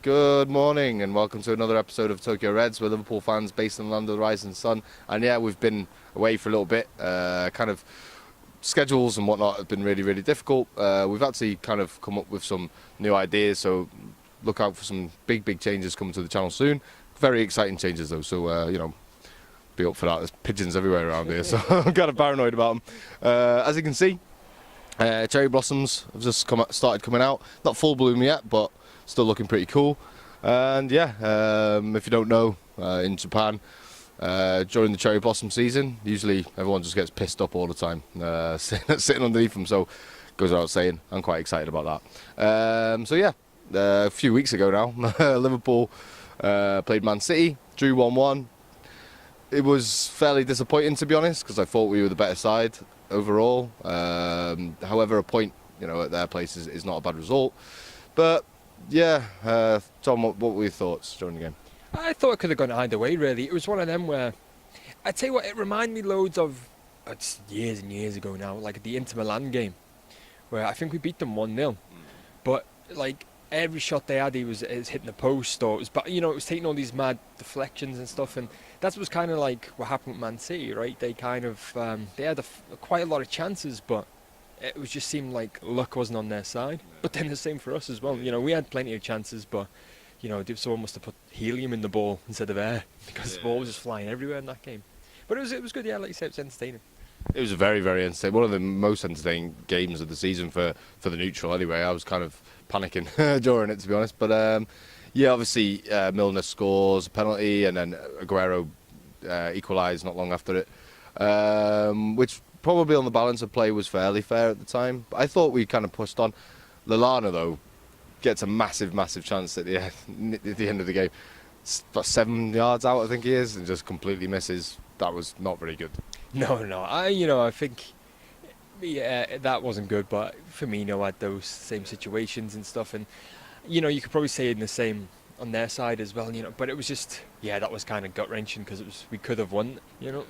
Good morning and welcome to another episode of Tokyo Reds. We're Liverpool fans based in the land of the rising sun. And yeah, we've been away for a little bit. Kind of schedules and whatnot have been really difficult. We've actually kind of come up with some new ideas, so look out for some big changes coming to the channel soon. Very exciting changes though, so be up for that. There's pigeons everywhere around here, so I'm kind of paranoid about them. As you can see, cherry blossoms have just started coming out. Not full bloom yet, but still looking pretty cool. And yeah, if you don't know, in Japan, during the cherry blossom season, usually everyone just gets pissed up all the time, sitting underneath them. So goes without saying, I'm quite excited about that. So yeah, a few weeks ago now, Liverpool played Man City, drew 1-1. It was fairly disappointing, to be honest, because I thought we were the better side overall. However, a point, at their place is not a bad result. But yeah, Tom, what were your thoughts during the game? I thought it could have gone either way, really. It was one of them where, I tell you what, it reminded me loads of, it's years and years ago now, like the Inter Milan game, where I think we beat them 1-0. But like every shot they had, it was hitting the post, or it was, it was taking all these mad deflections and stuff, and that was kind of like what happened with Man City, right? They kind of, they had quite a lot of chances, but it was just seemed like luck wasn't on their side. But then the same for us as well. We had plenty of chances, but someone must have put helium in the ball instead of air, because the ball was just flying everywhere in that game. But it was good, yeah, like you said, it was entertaining. It was very entertaining. One of the most entertaining games of the season for the neutral anyway. I was kind of panicking during it, to be honest. But yeah, obviously Milner scores a penalty, and then Aguero equalised not long after it, which probably on the balance of play was fairly fair at the time. But I thought we kind of pushed on. Lallana, though, gets a massive chance at the end of the game. It's about 7 yards out, I think he is, and just completely misses. That was not very good. No. I think that wasn't good. But Firmino had those same situations and stuff, and you could probably say in the same on their side as well. But it was just, yeah, that was kind of gut wrenching, because we could have won.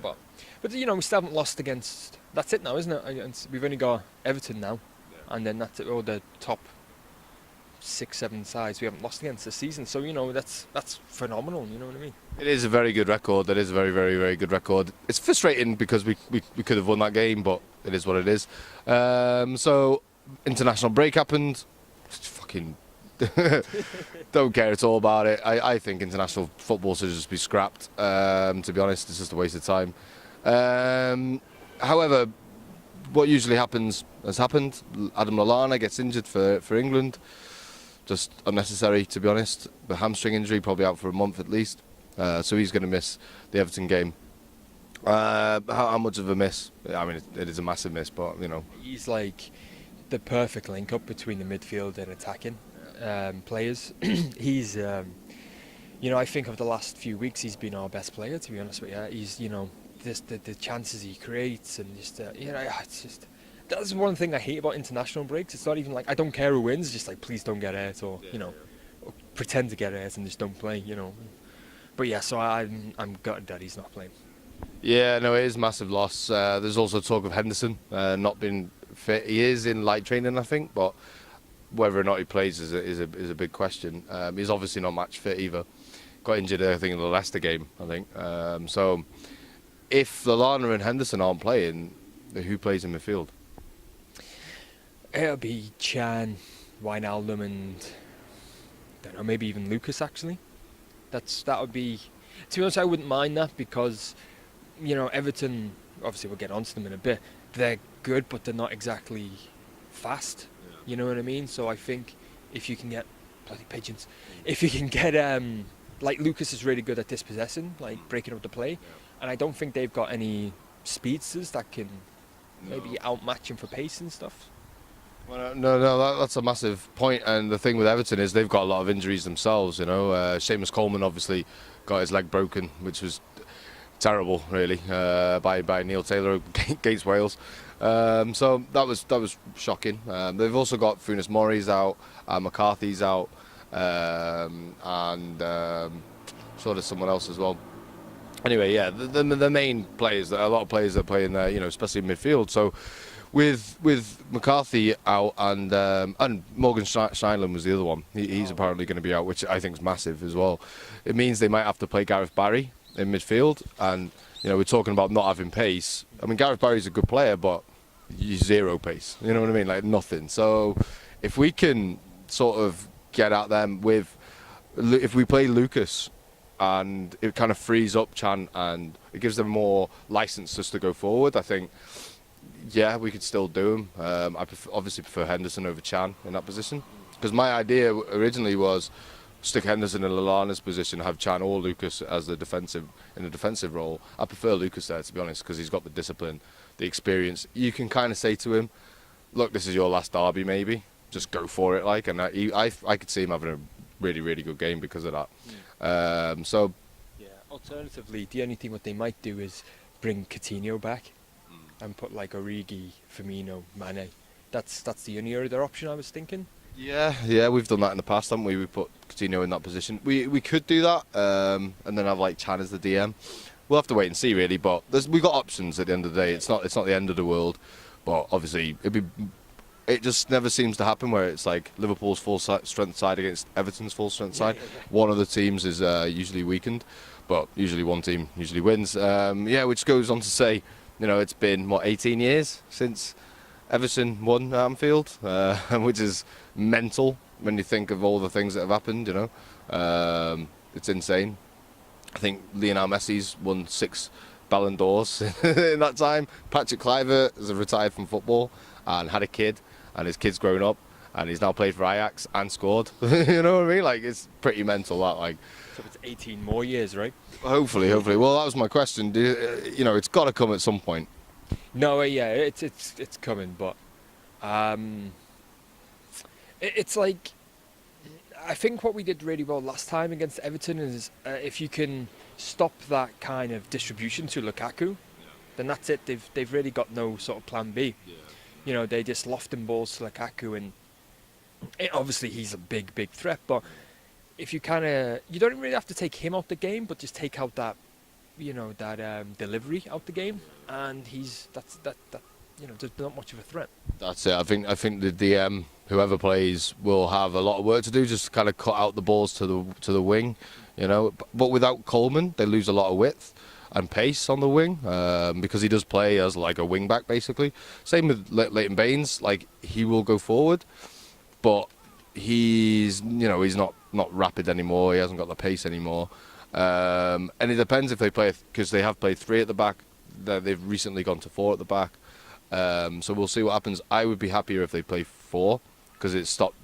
But we still haven't lost against. That's it now, isn't it? We've only got Everton now, and then that's it. All the top 6-7 sides we haven't lost against this season. So that's phenomenal. You know what I mean? It is a very good record. That is a very good record. It's frustrating because we could have won that game, but it is what it is. So international break happened. Just fucking don't care at all about it. I think international football should just be scrapped. To be honest, it's just a waste of time. However, what usually happens has happened. Adam Lallana gets injured for England. Just unnecessary, to be honest. The hamstring injury, probably out for a month at least. So he's going to miss the Everton game. How much of a miss? I mean, it is a massive miss, but He's like the perfect link up between the midfield and attacking players. He's, I think of the last few weeks, he's been our best player, to be honest with you. He's, the chances he creates, and just, it's just. That's one thing I hate about international breaks. It's not even like I don't care who wins, just like please don't get hurt, or or pretend to get hurt and just don't play, But yeah, so I'm gutted that he's not playing. Yeah, no, it is a massive loss. There's also talk of Henderson not being fit. He is in light training, I think, but whether or not he plays is a big question. He's obviously not match fit either. Got injured, I think, in the Leicester game, I think. So if Lallana and Henderson aren't playing, who plays in midfield? It'll be Chan, Wijnaldum, and I don't know, maybe even Lucas, actually. That would be, to be honest, I wouldn't mind that, because Everton, obviously we'll get onto them in a bit, they're good, but they're not exactly fast. You know what I mean? So I think if you can get bloody pigeons, if you can get like Lucas is really good at dispossessing, like breaking up the play, and I don't think they've got any speedsters that can maybe outmatch him for pace and stuff. Well, no, that's a massive point. And the thing with Everton is they've got a lot of injuries themselves. Seamus Coleman obviously got his leg broken, which was terrible, really, by Neil Taylor against Wales. So that was shocking. They've also got Funes Mori's out, McCarthy's out, and sort of someone else as well. Anyway, yeah, the main players, a lot of players that play in there, especially in midfield. So with McCarthy out and Morgan Steinlen was the other one. He's apparently going to be out, which I think is massive as well. It means they might have to play Gareth Barry in midfield, and we're talking about not having pace. I mean, Gareth Barry's a good player, but zero pace. You know what I mean? Like nothing. So if we can sort of get at them if we play Lucas, and it kind of frees up Chan and it gives them more license just to go forward, I think, yeah, we could still do them. I obviously prefer Henderson over Chan in that position, because my idea originally was stick Henderson in Lallana's position, have Chan or Lucas as in the defensive role. I prefer Lucas there, to be honest, because he's got the discipline, the experience. You can kind of say to him, look, this is your last derby, maybe just go for it, like. And I could see him having a really, really good game because of that. So yeah. Alternatively, the only thing what they might do is bring Coutinho back and put like Origi, Firmino, Mane. That's the only other option I was thinking. Yeah, we've done that in the past, haven't we? We put Coutinho in that position. We could do that, and then have like Chan as the DM. We'll have to wait and see, really. But we've got options at the end of the day. It's not the end of the world. But obviously, it just never seems to happen where it's like Liverpool's full strength side against Everton's full strength side. One of the teams is usually weakened, but usually one team usually wins. Which goes on to say, it's been 18 years since Everton won Anfield, which is mental when you think of all the things that have happened. It's insane. I think Lionel Messi's won 6 Ballon d'Ors in that time. Patrick Kluivert has retired from football and had a kid, and his kid's grown up, and he's now played for Ajax and scored. You know what I mean? Like, it's pretty mental, that. Like, so it's 18 more years, right? Hopefully. Well, that was my question. It's got to come at some point. No, yeah, it's coming, but it's like, I think what we did really well last time against Everton is if you can stop that kind of distribution to Lukaku, then that's it. They've really got no sort of plan B. They just lofting balls to Lukaku, and obviously he's a big threat. But if you you don't really have to take him out the game, but just take out that delivery out the game, and that's there's not much of a threat. That's it. I think the DM, whoever plays, will have a lot of work to do, just kind of cut out the balls to the wing, But without Coleman, they lose a lot of width and pace on the wing, because he does play as like a wing back basically. Same with Leighton Baines, like he will go forward, but he's not rapid anymore. He hasn't got the pace anymore, and it depends if they play, because they have played 3 at the back. They've recently gone to 4 at the back. So we'll see what happens. I would be happier if they play 4, because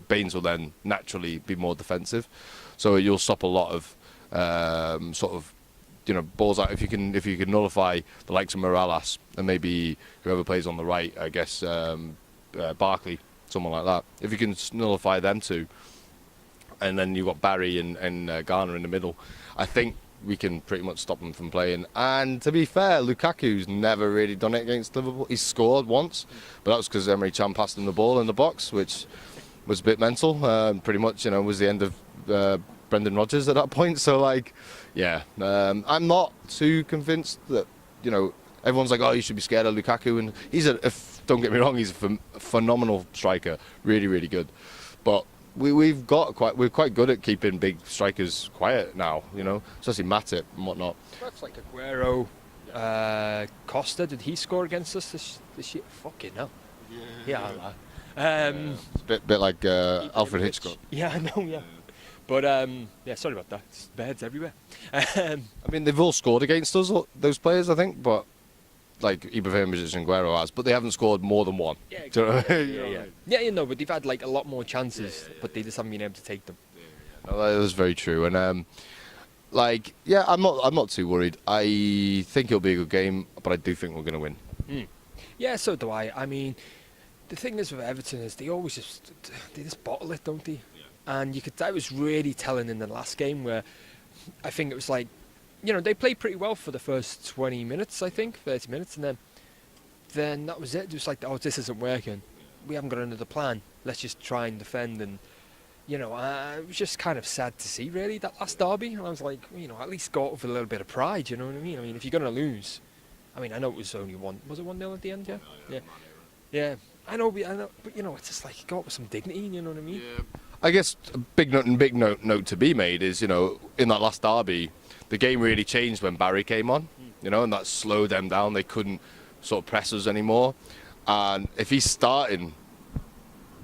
Baines will then naturally be more defensive. So you'll stop a lot of balls out. If you can nullify the likes of Morales and maybe whoever plays on the right, I guess Barkley, someone like that. If you can nullify them two, and then you've got Barry and Garner in the middle, I think we can pretty much stop them from playing. And to be fair, Lukaku's never really done it against Liverpool. He's scored once, but that was because Emre Can passed him the ball in the box, which was a bit mental. Pretty much, was the end of Brendan Rodgers at that point. So, I'm not too convinced that, everyone's like, oh, you should be scared of Lukaku. And don't get me wrong, he's a phenomenal striker, really, really good. But we're quite good at keeping big strikers quiet now, especially Matip and whatnot. That's like Aguero, Costa. Did he score against us this year? Fucking hell. Yeah. It's a bit like Alfred Hitchcock. Yeah, I know. Yeah. But sorry about that. It's beds everywhere. I mean, they've all scored against us, those players, I think, but like Ibrahimovic and Aguero has, but they haven't scored more than one. Yeah, exactly. But they've had like a lot more chances, but they just haven't been able to take them. No, that is very true, and I'm not too worried. I think it'll be a good game, but I do think we're going to win. Yeah, so do I. I mean, the thing is with Everton is they always just bottle it, don't they? Yeah. And that was really telling in the last game, where I think it was like, they played pretty well for the first 20 minutes, I think, 30 minutes, and then that was it. Just like, oh, this isn't working. We haven't got another plan. Let's just try and defend. And, it was just kind of sad to see, really, that last derby. And I was like, at least go out with a little bit of pride, you know what I mean? I mean, if you're going to lose, I know it was only 1, was it 1-0 at the end, yeah? Yeah. Yeah, I know, but you know, it's just like go up with some dignity. You know what I mean? Yeah. I guess a big note to be made is, you know, in that last derby, the game really changed when Barry came on, you know, and that slowed them down. They couldn't sort of press us anymore. And if he's starting,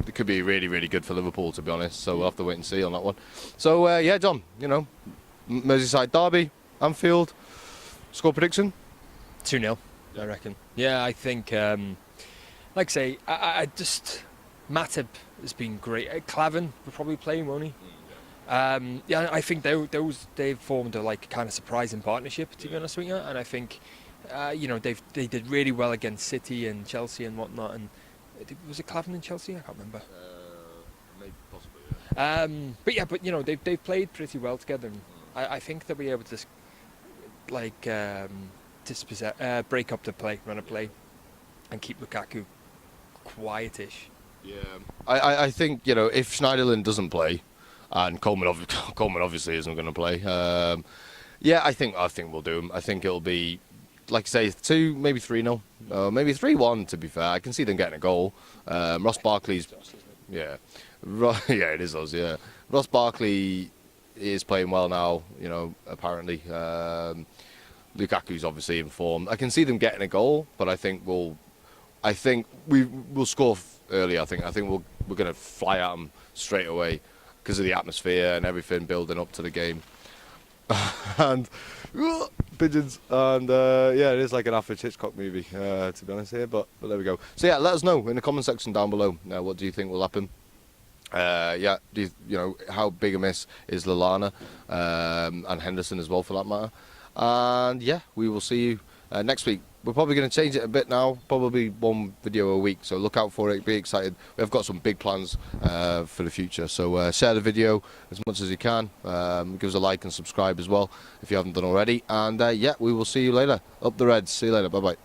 it could be really, really good for Liverpool, to be honest. So we'll have to wait and see on that one. So, yeah, John, you know, Merseyside derby, Anfield, score prediction? 2-0, I reckon. Yeah, I think, like I say, I just Matip has been great. Clavin will probably play, won't he? Yeah, I think they've formed a like kind of surprising partnership, to be honest with you. And I think, you know, they did really well against City and Chelsea and whatnot. And was it Clavin and Chelsea? I can't remember. Maybe possibly. Yeah. But you know, they've played pretty well together. And I think they'll be able to like break up the play, run a play, and keep Lukaku quietish. Yeah, I think, you know, if Schneiderlin doesn't play, and Coleman obviously isn't going to play, yeah, I think we'll do him. I think it'll be, like I say, 2, maybe 3-0, maybe 3-1. To be fair, I can see them getting a goal. Ross Barkley's, yeah, yeah, it is us. Yeah, Ross Barkley is playing well now. You know, apparently. Lukaku's obviously in form. I can see them getting a goal, but I think we'll score early. I think we're going to fly at them straight away because of the atmosphere and everything building up to the game. And pigeons, and yeah, it is like an Alfred Hitchcock movie, to be honest here. But there we go. So yeah, let us know in the comment section down below. What do you think will happen? Yeah, you know, how big a miss is Lallana and Henderson as well, for that matter. And yeah, we will see you next week. We're probably going to change it a bit now, probably 1 video a week, so look out for it, be excited. We've got some big plans for the future, so share the video as much as you can, give us a like and subscribe as well if you haven't done already, and yeah, we will see you later. Up the Reds, see you later, bye bye.